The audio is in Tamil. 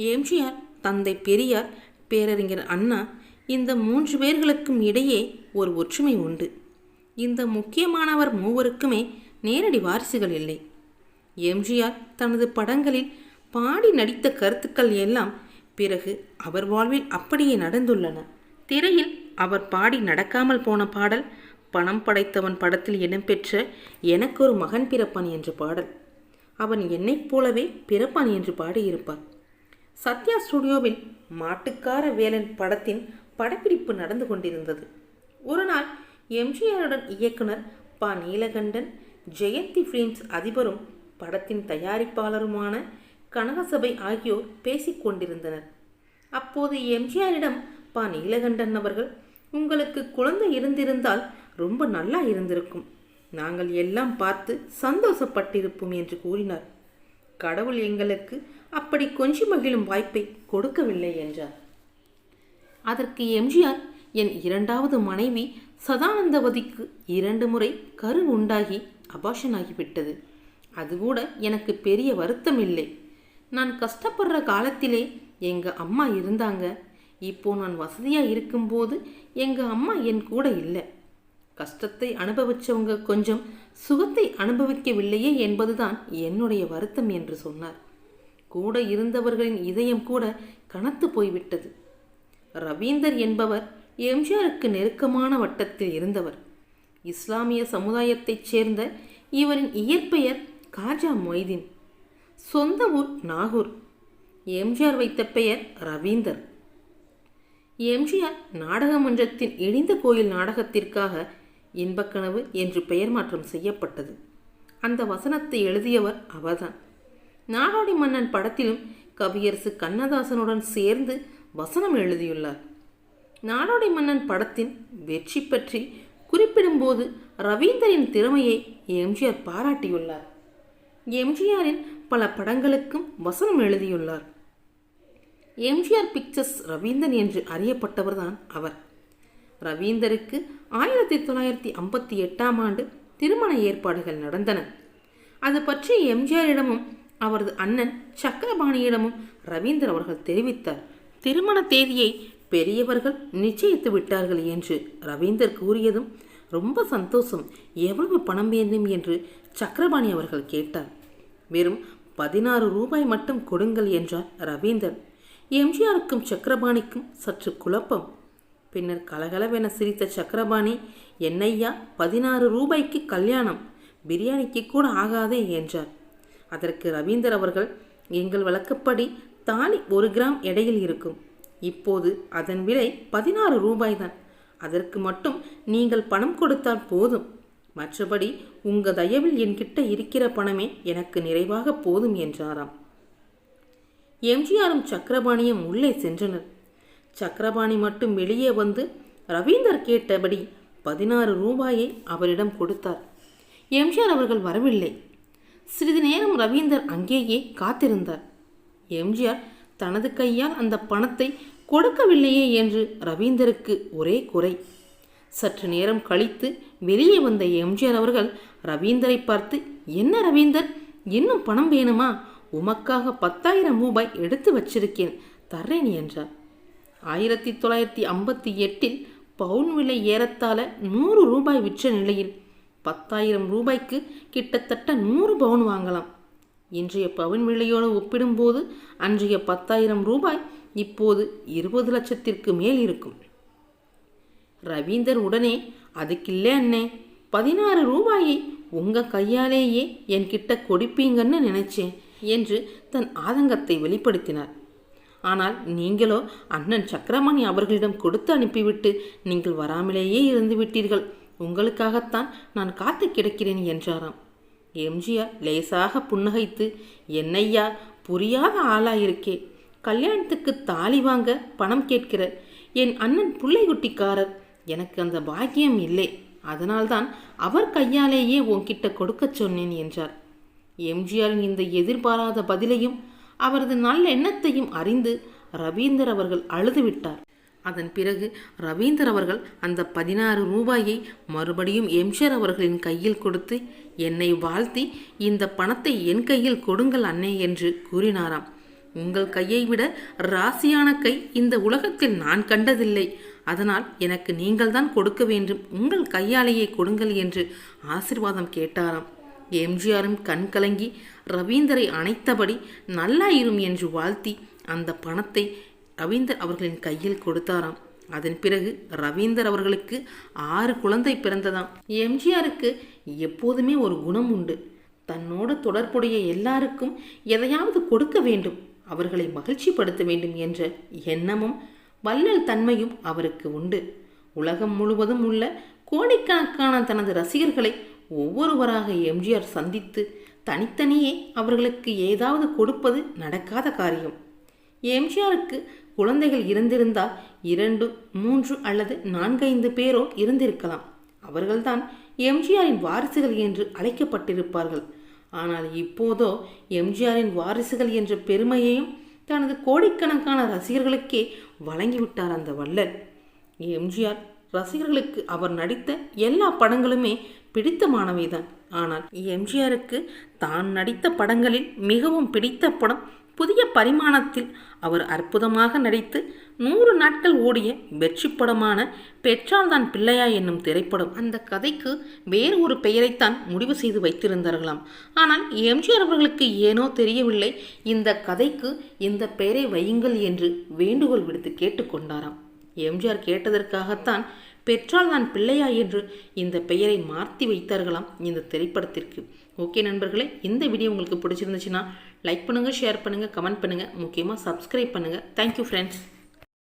எம்ஜிஆர், தந்தை பெரியார், பேரறிஞர் அண்ணா, இந்த 3 பேர்களுக்கும் இடையே ஒரு ஒற்றுமை உண்டு. இந்த முக்கியமானவர் மூவருக்குமே நேரடி வாரிசுகள் இல்லை. எம்ஜிஆர் தனது படங்களில் பாடி நடித்த கருத்துக்கள் எல்லாம் பிறகு அவர் வாழ்வில் அப்படியே நடந்துள்ளன. திரையில் அவர் பாடி நடக்காமல் போன பாடல் பணம் படைத்தவன் படத்தில் இடம்பெற்ற எனக்கொரு மகன் பிறப்பான் என்ற பாடல். அவன் என்னைப் போலவே பிறப்பான் என்று பாடியிருப்பார். சத்யா ஸ்டுடியோவில் மாட்டுக்கார வேலன் படத்தின் படப்பிடிப்பு நடந்து கொண்டிருந்தது. ஒரு நாள் எம்ஜிஆருடன் இயக்குனர் ப. நீலகண்டன், ஜெயந்தி ஃபிலிம்ஸ் அதிபரும் படத்தின் தயாரிப்பாளருமான கனகசபை ஆகியோர் பேசிக்கொண்டிருந்தனர். அப்போது எம்ஜிஆரிடம் ப. நீலகண்டன் அவர்கள், உங்களுக்கு குழந்தை இருந்திருந்தால் ரொம்ப நல்லா இருந்திருக்கும், நாங்கள் எல்லாம் பார்த்து சந்தோஷப்பட்டிருப்போம் என்று கூறினார். கடவுள் எங்களுக்கு அப்படி கொஞ்சி மகிழும் வாய்ப்பை கொடுக்கவில்லை என்றார். அதற்கு எம்ஜிஆர், என் 2வது மனைவி சதானந்தவதிக்கு 2 முறை கரு உண்டாகி அபார்ஷன் ஆகிவிட்டது. அதுகூட எனக்கு பெரிய வருத்தம் இல்லை. நான் கஷ்டப்படுற காலத்திலே எங்கள் அம்மா இருந்தாங்க. இப்போ நான் வசதியாக இருக்கும்போது எங்கள் அம்மா என் கூட இல்லை. கஷ்டத்தை அனுபவித்தவங்க கொஞ்சம் சுகத்தை அனுபவிக்கவில்லையே என்பதுதான் என்னுடைய வருத்தம் என்று சொன்னார். கூட இருந்தவர்களின் இதயம் கூட கனத்து போய்விட்டது. ரவீந்தர் என்பவர் எம்ஜிஆருக்கு நெருக்கமான வட்டத்தில் இருந்தவர். இஸ்லாமிய சமுதாயத்தைச் சேர்ந்த இவரின் இயற்பெயர் காஜா மொய்தீன். சொந்த ஊர் நாகூர். எம்ஜிஆர் வைத்த பெயர் ரவீந்தர். எம்ஜிஆர் நாடக மன்றத்தின் இடிந்த கோயில் நாடகத்திற்காக இன்பக்கனவு என்று பெயர் மாற்றம் செய்யப்பட்டது. அந்த வசனத்தை எழுதியவர் அவர்தான். நாடோடி மன்னன் படத்திலும் கவியரசு கண்ணதாசனுடன் சேர்ந்து வசனம் எழுதியுள்ளார். நாடோடி மன்னன் படத்தின் வெற்றி பற்றி குறிப்பிடும்போது ரவீந்தரின் திறமையை எம்ஜிஆர் பாராட்டியுள்ளார். எம்ஜிஆரின் பல படங்களுக்கும் வசனம் எழுதியுள்ளார். எம்ஜிஆர் பிக்சர்ஸ் ரவீந்தர் என்று அறியப்பட்டவர்தான் அவர். ரவீந்தருக்கு 1958ஆம் ஆண்டு திருமண ஏற்பாடுகள் நடந்தன. அது பற்றி எம்ஜிஆரிடமும் அவரது அண்ணன் சக்கரபாணியிடமும் ரவீந்தர் அவர்கள் தெரிவித்தார். திருமண தேதியை பெரியவர்கள் நிச்சயித்து விட்டார்கள் என்று ரவீந்தர் கூறியதும் ரொம்ப சந்தோஷம், எவ்வளவு பணம் வேண்டும் என்று சக்கரபாணி அவர்கள் கேட்டார். வெறும் 16 ரூபாய் மட்டும் கொடுங்கள் என்றார் ரவீந்தர். எம்ஜிஆருக்கும் சக்கரபாணிக்கும் சற்று குழப்பம். பின்னர் கலகலவென சிரித்த சக்கரபாணி, என்னையா 16 ரூபாய்க்கு கல்யாணம், பிரியாணிக்கு கூட ஆகாதே என்றார். அதற்கு ரவீந்தர் அவர்கள், எங்கள் வழக்கப்படி தாலி 1 கிராம் எடையில் இருக்கும். இப்போது அதன் விலை 16 ரூபாய்தான். அதற்கு மட்டும் நீங்கள் பணம் கொடுத்தால் போதும். மற்றபடி உங்க தயவில் என்கிட்ட இருக்கிற பணமே எனக்கு நிறைவாக போதும் என்றாராம். எம்ஜிஆரும் சக்கரபாணியும் உள்ளே சென்றனர். சக்கரபாணி மட்டும் வெளியே வந்து ரவீந்தர் கேட்டபடி 16 ரூபாயை அவரிடம் கொடுத்தார். எம்ஜிஆர் அவர்கள் வரவில்லை. சிறிது நேரம் ரவீந்தர் அங்கேயே காத்திருந்தார். எம்ஜிஆர் தனது கையால் அந்த பணத்தை கொடுக்கவில்லையே என்று ரவீந்தருக்கு ஒரே குறை. சற்று நேரம் கழித்து வெளியே வந்த எம்ஜிஆர் அவர்கள் ரவீந்தரை பார்த்து, என்ன ரவீந்தர், இன்னும் பணம் வேணுமா? உமக்காக 10,000 ரூபாய் எடுத்து வச்சிருக்கேன், தர்றேன் என்றார். 1958இல் பவுன் விலை ஏறத்தாழ 100 ரூபாய் விற்ற நிலையில் 10,000 ரூபாய்க்கு கிட்டத்தட்ட 100 பவுன் வாங்கலாம். இன்றைய பவுன் விலையோடு ஒப்பிடும்போது அன்றைய 10,000 ரூபாய் இப்போது 20 லட்சத்திற்கு மேல் இருக்கும். ரவீந்தர் உடனே, அதுக்கில்லே அண்ணே, 16 ரூபாயை உங்க கையாலேயே என்கிட்ட கொடுப்பீங்கன்னு நினைச்சேன் என்று தன் ஆதங்கத்தை வெளிப்படுத்தினார். ஆனால் நீங்களோ அண்ணன் சக்கரபாணி அவர்களிடம் கொடுத்து அனுப்பிவிட்டு நீங்கள் வராமலேயே இருந்து விட்டீர்கள். உங்களுக்காகத்தான் நான் காத்து கிடக்கிறேன் என்றாராம். எம்ஜிஆர் லேசாக புன்னகைத்து, என்னையா புரியாத ஆளாயிருக்கே, கல்யாணத்துக்கு தாலி வாங்க பணம் கேட்கிற என் அண்ணன் புள்ளைக்குட்டிக்காரர், எனக்கு அந்த பாக்கியம் இல்லை, அதனால்தான் அவர் கையாலேயே உன்கிட்ட கொடுக்க சொன்னேன் என்றார். எம்ஜிஆரின் இந்த எதிர்பாராத பதிலையும் அவரது நல்ல எண்ணத்தையும் அறிந்து ரவீந்தர் அவர்கள் அழுதுவிட்டார். அதன் பிறகு ரவீந்தர் அவர்கள் அந்த 16 ரூபாயை மறுபடியும் எம்ஜிஆர் அவர்களின் கையில் கொடுத்து, என்னை வாழ்த்தி இந்த பணத்தை என் கையில் கொடுங்கள் அண்ணே என்று கூறினாராம். உங்கள் கையை விட ராசியான கை இந்த உலகத்தில் நான் கண்டதில்லை. அதனால் எனக்கு நீங்கள்தான் கொடுக்க வேண்டும், உங்கள் கையாலேயே கொடுங்கள் என்று ஆசீர்வாதம் கேட்டாராம். எம்ஜிஆரும் கண் கலங்கி ரவீந்தரை அணைத்தபடி நல்லாயிரும் என்று வாழ்த்தி அந்த பணத்தை ரவீந்தர் அவர்களின் கையில் கொடுத்தாராம். அதன் பிறகு ரவீந்தர் அவர்களுக்கு 6 குழந்தை பிறந்ததாம். எம்ஜிஆருக்கு எப்போதுமே ஒரு குணம் உண்டு. தன்னோடு தொடர்புடைய எல்லாருக்கும் எதையாவது கொடுக்க வேண்டும், அவர்களை மகிழ்ச்சிப்படுத்த வேண்டும் என்ற எண்ணமும் வள்ளல் தன்மையும் அவருக்கு உண்டு. உலகம் முழுவதும் உள்ள கோடிக்கணக்கான தனது ரசிகர்களை ஒவ்வொருவராக எம்ஜிஆர் சந்தித்து தனித்தனியே அவர்களுக்கு ஏதாவது கொடுப்பது நடக்காத காரியம். எம்ஜிஆருக்கு குழந்தைகள் இருந்திருந்தால் 2, 3 அல்லது 4-5 பேரோ இருந்திருக்கலாம். அவர்கள்தான் எம்ஜிஆரின் வாரிசுகள் என்று அழைக்கப்பட்டிருப்பார்கள். ஆனால் இப்போதோ எம்ஜிஆரின் வாரிசுகள் என்ற பெருமையையும் தனது கோடிக்கணக்கான ரசிகர்களுக்கே வழங்கிவிட்டார் அந்த வள்ளல். எம்ஜிஆர் ரசிகர்களுக்கு அவர் நடித்த எல்லா படங்களுமே பிடித்தமானவைதான். ஆனால் எம்ஜிஆருக்கு தான் நடித்த படங்களில் மிகவும் பிடித்த படம் புதிய பரிமாணத்தில் அவர் அற்புதமாக நடித்து 100 நாட்கள் ஓடிய வெற்றி படமான பெற்றால் தான் பிள்ளையா என்னும் திரைப்படம். அந்த கதைக்கு வேறு ஒரு பெயரைத்தான் முடிவு செய்து வைத்திருந்தார்களாம். ஆனால் எம்ஜிஆர் அவர்களுக்கு ஏனோ தெரியவில்லை, இந்த கதைக்கு இந்த பெயரை வையுங்கள் என்று வேண்டுகோள் விடுத்து கேட்டுக்கொண்டாராம். எம்ஜிஆர் கேட்டதற்காகத்தான் பெற்றால் நான் பிள்ளையா என்று இந்த பெயரை மாற்றி வைத்தார்களாம் இந்த திரைப்படத்திற்கு. ஓகே நண்பர்களே, இந்த வீடியோ உங்களுக்கு பிடிச்சிருந்துச்சுன்னா லைக் பண்ணுங்கள், ஷேர் பண்ணுங்கள், கமெண்ட் பண்ணுங்கள், முக்கியமாக சப்ஸ்கிரைப் பண்ணுங்கள். Thank you friends.